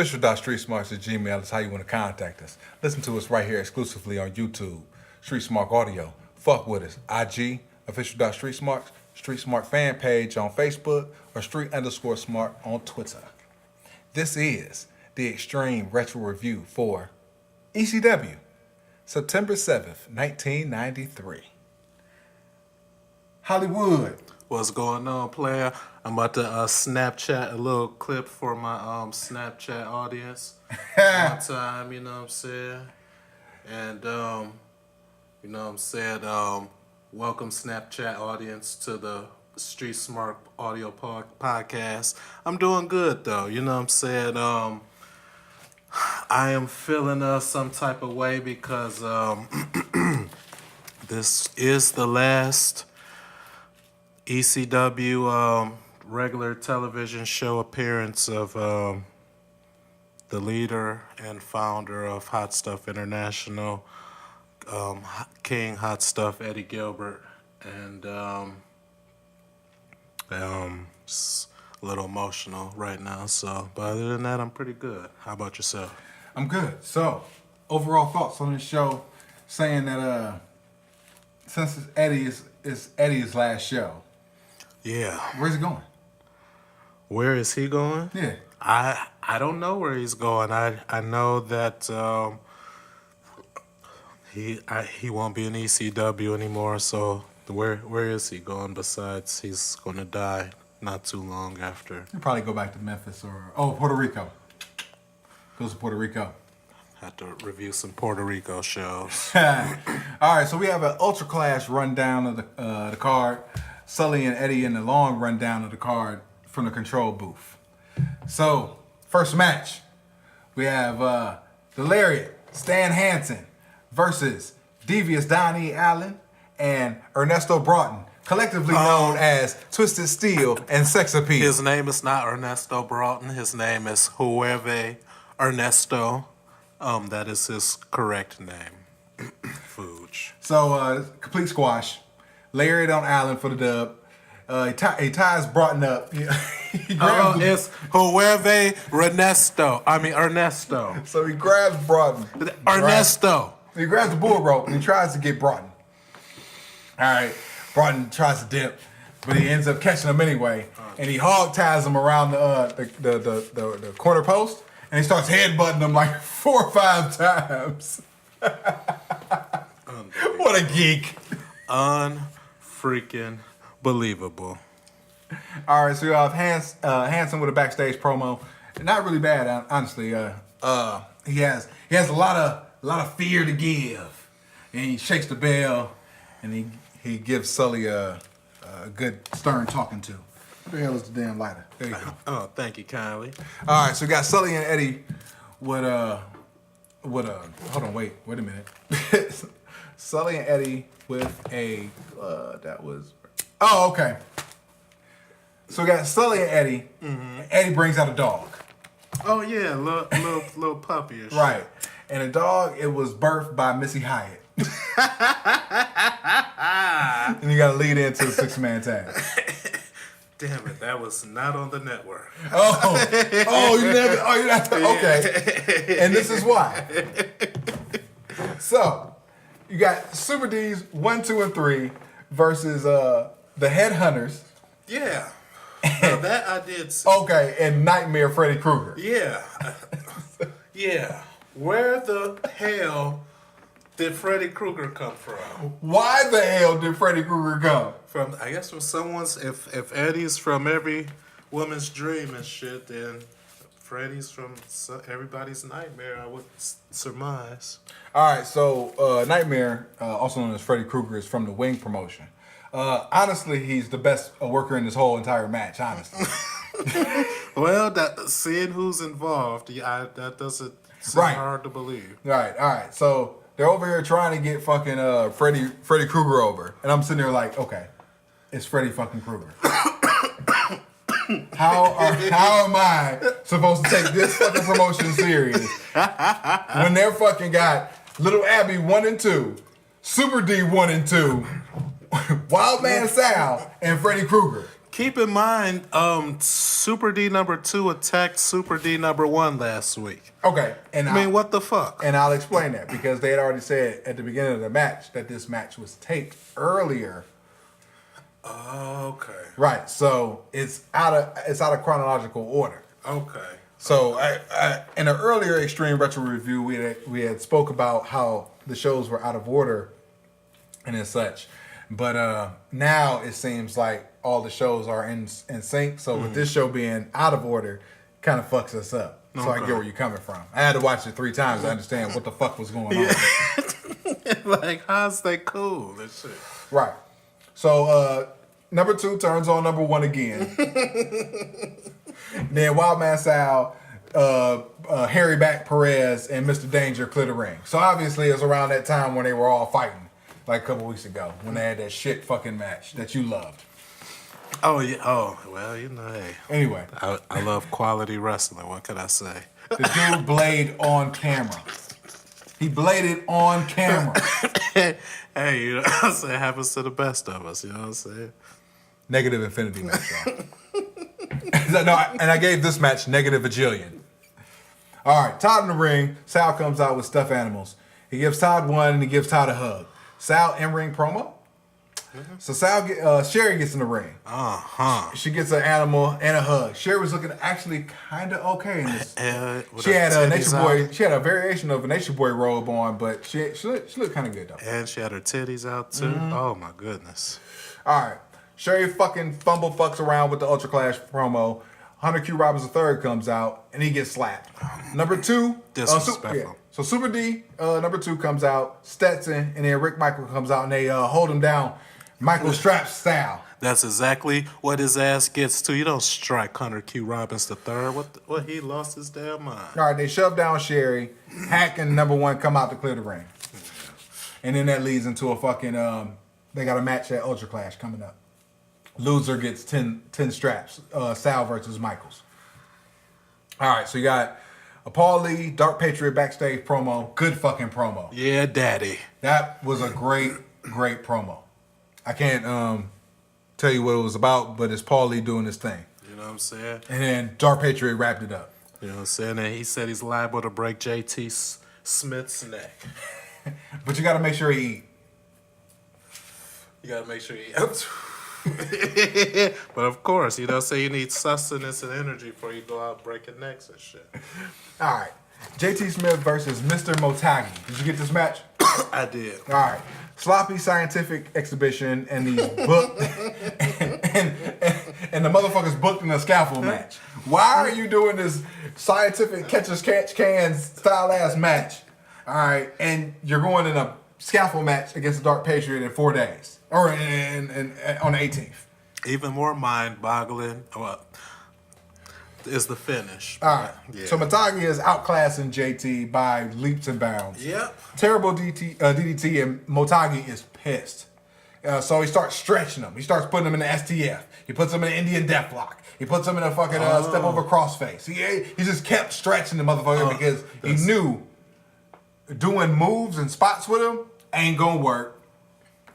Official.streetsmarks@gmail is how you want to contact us. Listen to us right here exclusively on YouTube, Street Smart Audio. Fuck with us. IG, Official.streetsmarks, Street Smart fan page on Facebook, or Street_Smart on Twitter. This is the Extreme Retro Review for ECW, September 7th, 1993. Hollywood. What's going on, player? I'm about to Snapchat a little clip for my Snapchat audience. One time, you know what I'm saying? And, you know what I'm saying? Welcome, Snapchat audience, to the Street Smart Audio Podcast. I'm doing good, though. You know what I'm saying? I am feeling some type of way because this is the last ECW regular television show appearance of the leader and founder of Hot Stuff International, King Hot Stuff Eddie Gilbert, and it's a little emotional right now. So, but other than that, I'm pretty good. How about yourself? I'm good. So, overall thoughts on this show, saying that since it's Eddie's last show. Yeah. Where's he going? Where is he going? Yeah. I don't know where he's going. I know that he won't be in ECW anymore. So where is he going? Besides, he's going to die not too long after. He'll probably go back to Memphis or Puerto Rico. Goes to Puerto Rico. Have to review some Puerto Rico shows. All right, so we have an ultra class rundown of the card. Sully and Eddie in the long rundown of the card from the control booth. So, first match, we have the Lariat, Stan Hansen, versus Devious Donnie Allen and Ernesto Broughton, collectively known as Twisted Steel and Sex Appeal. His name is not Ernesto Broughton. His name is Jueve Ernesto. That is his correct name. Fooge. So, complete squash. Lariat on Allen for the dub. He ties Broughton up. He grabs it's Jueve Ernesto. So he grabs Broughton. Ernesto. He grabs the bull rope and he tries to get Broughton. All right. Broughton tries to dip, but he ends up catching him anyway. And he hog ties him around the corner post, and he starts headbutting him like 4 or 5 times. What a geek. Unfreaking believable. All right, so you have Hansen with a backstage promo. Not really bad, honestly. He has a lot of fear to give, and he shakes the bell, and he gives Sully a good stern talking to. What the hell is the damn lighter? There you go. Oh, thank you kindly. All right, so we got Sully and Eddie with hold on, wait a minute. Sully and Eddie with a okay. So we got Sully and Eddie. Mm-hmm. Eddie brings out a dog. Oh yeah, little puppy-ish. Right, and the dog, it was birthed by Missy Hyatt. And you got to lead into the 6-man tag. Damn it, that was not on the network. You never. Okay, and this is why. So, you got Super D's 1, 2, and 3 versus the Headhunters. Yeah, now that I did see. Okay, and Nightmare Freddy Krueger. Yeah, yeah. Where the hell did Freddy Krueger come from? Why the hell did Freddy Krueger come? From, I guess, from someone's. If Eddie's from every woman's dream and shit, then Freddy's from everybody's nightmare, I would surmise. All right, so Nightmare, also known as Freddy Krueger, is from the Wing promotion. Honestly, he's the best worker in this whole entire match, honestly. Well, seeing who's involved, that doesn't seem hard to believe. Right, all right. So they're over here trying to get fucking Freddy Krueger over. And I'm sitting there like, okay, it's Freddy fucking Krueger. How am I supposed to take this fucking promotion serious when they're fucking got Little Abby 1 and 2, Super D 1 and 2, Wild Man Sal, and Freddy Krueger? Keep in mind, Super D number 2 attacked Super D number 1 last week. Okay, and I mean, what the fuck? And I'll explain that because they had already said at the beginning of the match that this match was taped earlier. Okay. Right, so it's out of chronological order. Okay. So in an earlier Extreme Retro review, we had spoke about how the shows were out of order and as such, but now it seems like all the shows are in sync. So with this show being out of order, kind of fucks us up. So I get where you're coming from. I had to watch it 3 times to understand what the fuck was going on. Like, how's that cool? That shit. Right. So number 2 turns on number 1 again. Then Wildman Sal, Harry Back Perez, and Mr. Danger clear the ring. So obviously it's around that time when they were all fighting, like a couple weeks ago, when they had that shit fucking match that you loved. Oh, yeah. Oh, well, you know, hey. Anyway. I love quality wrestling. What could I say? The dude blade on camera. He bladed on camera. Hey, you know what I'm saying? It happens to the best of us, you know what I'm saying? Negative infinity match, y'all. No, and I gave this match negative a jillion. All right, Todd in the ring. Sal comes out with stuffed animals. He gives Todd one and he gives Todd a hug. Sal in-ring promo. So Sherry gets in the ring. She gets an animal and a hug. Sherry was looking actually kind of okay in this. She had a Nature Boy. She had a variation of a Nature Boy robe on, but she looked kind of good though. And she had her titties out too. Oh my goodness. All right, Sherry fucking fucks around with the Ultra Clash promo. Hunter Q Robbins III comes out and he gets slapped. Number 2, disrespectful. So Super D, number 2 comes out, Stetson, and then Rick Michael comes out and they hold him down. Michael straps style. That's exactly what his ass gets to. You don't strike Hunter Q Robbins III. What he lost his damn mind. All right, they shove down Sherry. Hack and number 1 come out to clear the ring. And then that leads into a fucking, they got a match at Ultra Clash coming up. Loser gets 10 straps. Sal versus Michaels. All right, so you got a Paul Lee, Dark Patriot backstage promo. Good fucking promo. Yeah, daddy. That was a great promo. I can't tell you what it was about, but it's Paul Lee doing his thing. You know what I'm saying? And then Dark Patriot wrapped it up. You know what I'm saying? And he said he's liable to break JT Smith's neck. But you got to make sure he eat. You got to make sure he eats. But of course, you know, say you need sustenance and energy before you go out breaking necks and shit. All right. JT Smith versus Mr. Motagi. Did you get this match? I did. All right. Sloppy scientific exhibition and these booked and the motherfuckers booked in a scaffold match. Why are you doing this scientific catch cans style ass match? All right, and you're going in a scaffold match against the Dark Patriot in 4 days, or on the 18th. Even more mind-boggling is the finish. All right, so Motagi is outclassing JT by leaps and bounds. Yep. Terrible DDT, and Motagi is pissed. So he starts stretching him. He starts putting him in the STF. He puts him in an Indian Deathlock. He puts him in a fucking step over crossface. He just kept stretching the motherfucker because he knew doing moves and spots with him ain't gonna work.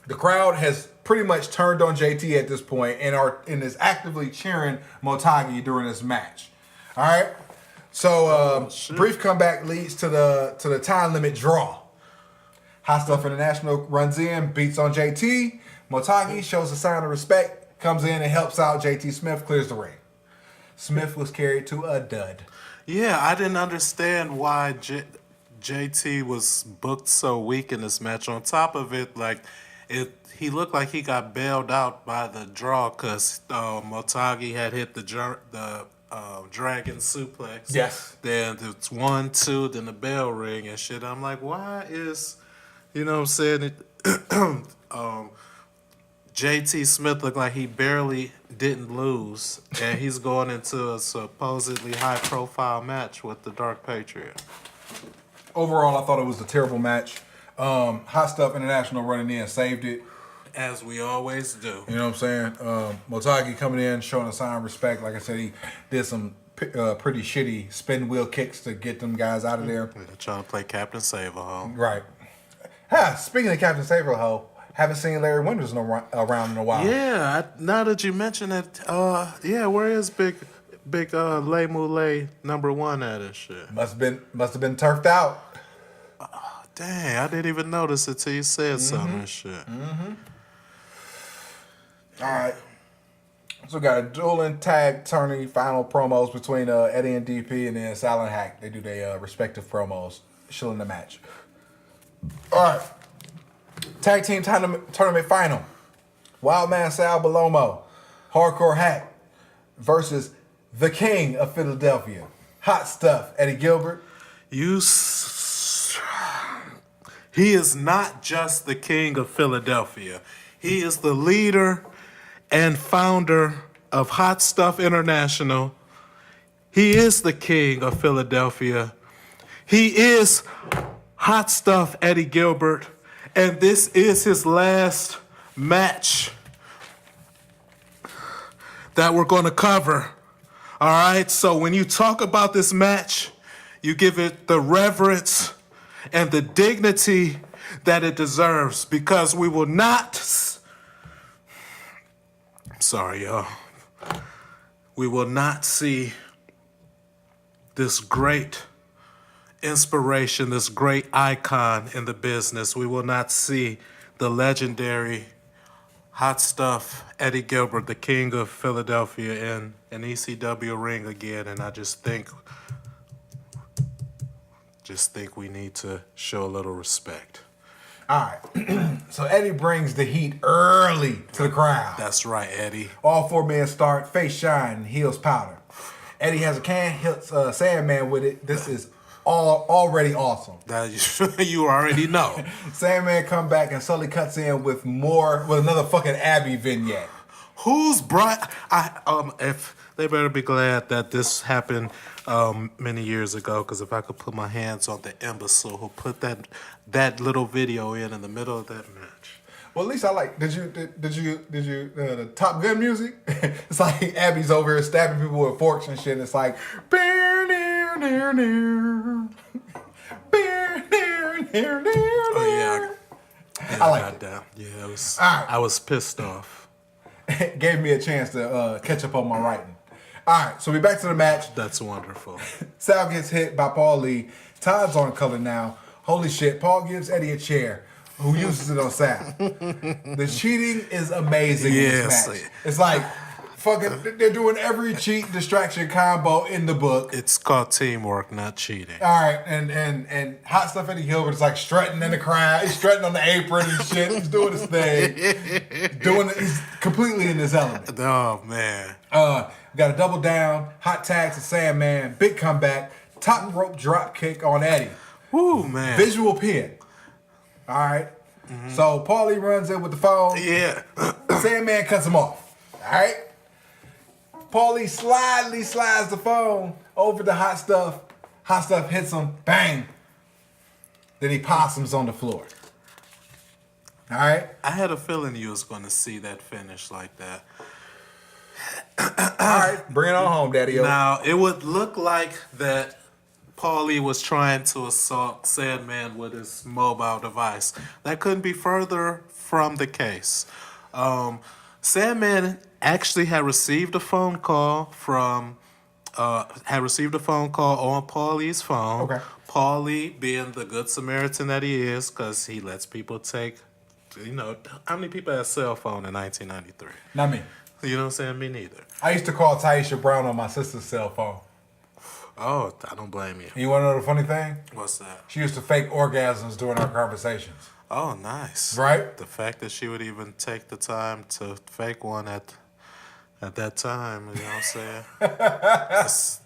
The crowd has pretty much turned on JT at this point and is actively cheering Motagi during this match. All right. So brief comeback leads to the time limit draw. Hot Stuff International runs in, beats on JT. Motagi shows a sign of respect, comes in and helps out JT Smith, clears the ring. Smith was carried to a dud. Yeah, I didn't understand why JT was booked so weak in this match. On top of it, he looked like he got bailed out by the draw because Motagi had hit the dragon suplex. Yes. Then it's 1, 2, then the bell ring and shit. I'm like, why is, you know what I'm saying? JT Smith looked like he barely didn't lose, and he's going into a supposedly high-profile match with the Dark Patriot. Overall, I thought it was a terrible match. Hot Stuff International running in saved it. As we always do. You know what I'm saying? Motagi coming in, showing a sign of respect. Like I said, he did some pretty shitty spin wheel kicks to get them guys out of there. They're trying to play Captain Save-A-Ho. Right. Speaking of Captain Save-A-Ho, Haven't seen Larry Winters around in a while. Yeah, now that you mention it, yeah, where is Big Lay Moulay #1 at and shit? Must have been turfed out. Dang, I didn't even notice it till you said something and shit. All right. So we got a dueling tag tourney final promos between Eddie and DP, and then Silent Hack. They do their respective promos, shilling the match. All right. Tag team tournament final. Wildman Sal Balomo, Hardcore Hack versus the King of Philadelphia, Hot Stuff Eddie Gilbert. He is not just the King of Philadelphia. He is the leader and founder of Hot Stuff International. He is the King of Philadelphia. He is Hot Stuff Eddie Gilbert. And this is his last match that we're going to cover. All right, so when you talk about this match, you give it the reverence and the dignity that it deserves, because we will not... Sorry, y'all. We will not see this great inspiration, this great icon in the business. We will not see the legendary Hot Stuff Eddie Gilbert, the King of Philadelphia, in an ECW ring again, and I just think we need to show a little respect. All right. So Eddie brings the heat early to the crowd. That's right, Eddie. All 4 men start, face shine, heels powder. Eddie has a can, hits Sandman with it. This is already awesome. That you already know. Sandman come back and Sully cuts in with another fucking Abby vignette. Who's brought? If they better be glad that this happened many years ago, because if I could put my hands on the imbecile who put that little video in the middle of that match. Well, at least I like. Did you the Top Gun music? It's like Abby's over here stabbing people with forks and shit. And it's like, oh yeah, I like that. Yeah, it was. Right. I was pissed off. It gave me a chance to catch up on my writing. All right, so we back to the match. That's wonderful. Sal gets hit by Paul Lee. Todd's on color now. Holy shit! Paul gives Eddie a chair. Who uses it on Sal? The cheating is amazing in this match. It's like fucking. They're doing every cheat distraction combo in the book. It's called teamwork, not cheating. All right, and Hot Stuff Eddie Gilbert is like strutting in the crowd. He's strutting on the apron and shit. He's doing his thing. He's completely in his element. Oh man. Got a double down, hot tag to Sandman, big comeback, top rope drop kick on Eddie. Woo, man. Visual pin. All right. Mm-hmm. So Paulie runs in with the phone. Yeah. Sandman cuts him off. All right. Paulie slyly slides the phone over to Hot Stuff. Hot Stuff hits him. Bang. Then he possums on the floor. All right. I had a feeling you was going to see that finish like that. All right, bring it on home, Daddy-O. Now, it would look like that Paulie was trying to assault Sandman with his mobile device. That couldn't be further from the case. Sandman actually had received a phone call on Paulie's phone. Okay. Paulie, being the good Samaritan that he is, because he lets people take, how many people had a cell phone in 1993? Not me. You know what I'm saying? Me neither. I used to call Taisha Brown on my sister's cell phone. Oh, I don't blame you. And you want to know the funny thing? What's that? She used to fake orgasms during our conversations. Oh, nice. Right? The fact that she would even take the time to fake one at that time, you know what I'm saying?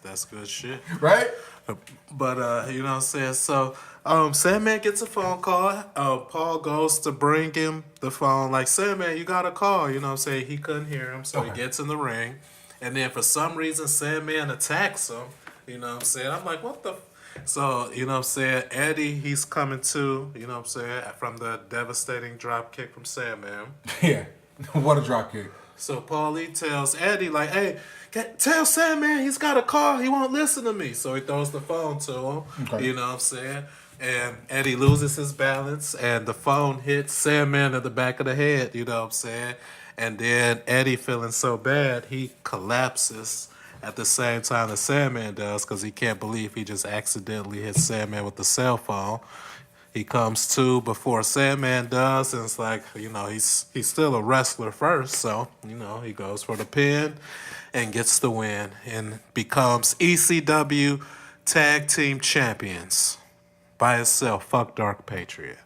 that's good shit. Right? But, you know what I'm saying? So, Sandman gets a phone call. Paul goes to bring him the phone. Like, Sandman, you got a call. You know what I'm saying? He couldn't hear him, so He gets in the ring. And then for some reason, Sandman attacks him. You know what I'm saying? I'm like, what the... So, you know what I'm saying? Eddie, he's coming to, you know what I'm saying, from the devastating drop kick from Sandman. Yeah. What a drop kick. So Paulie tells Eddie, like, hey, tell Sandman he's got a call. He won't listen to me. So he throws the phone to him. Okay. You know what I'm saying? And Eddie loses his balance, and the phone hits Sandman in the back of the head, you know what I'm saying? And then Eddie, feeling so bad, he collapses at the same time that Sandman does because he can't believe he just accidentally hit Sandman with the cell phone. He comes to before Sandman does, and it's like, you know, he's still a wrestler first, so, you know, he goes for the pin and gets the win and becomes ECW Tag Team Champions. By itself, fuck Dark Patriot.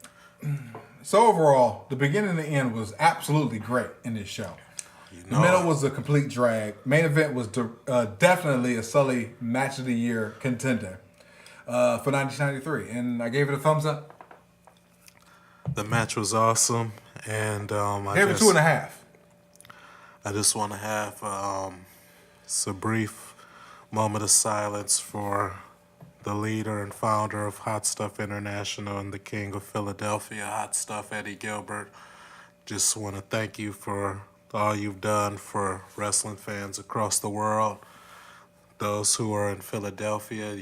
So overall, the beginning and the end was absolutely great in this show. The middle was a complete drag. Main event was definitely a Sully Match of the Year contender for 1993, and I gave it a thumbs up. The match was awesome, and I gave it 2.5. I just want to have a brief moment of silence for the leader and founder of Hot Stuff International and the king of Philadelphia, Hot Stuff Eddie Gilbert. Just want to thank you for all you've done for wrestling fans across the world. Those who are in Philadelphia,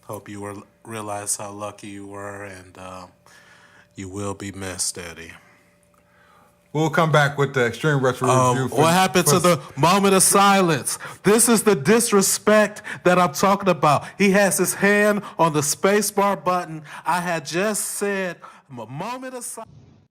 hope you realize how lucky you were, and you will be missed, Eddie. We'll come back with the Extreme Retro review. What happened to the moment of silence? This is the disrespect that I'm talking about. He has his hand on the spacebar button. I had just said a moment of silence.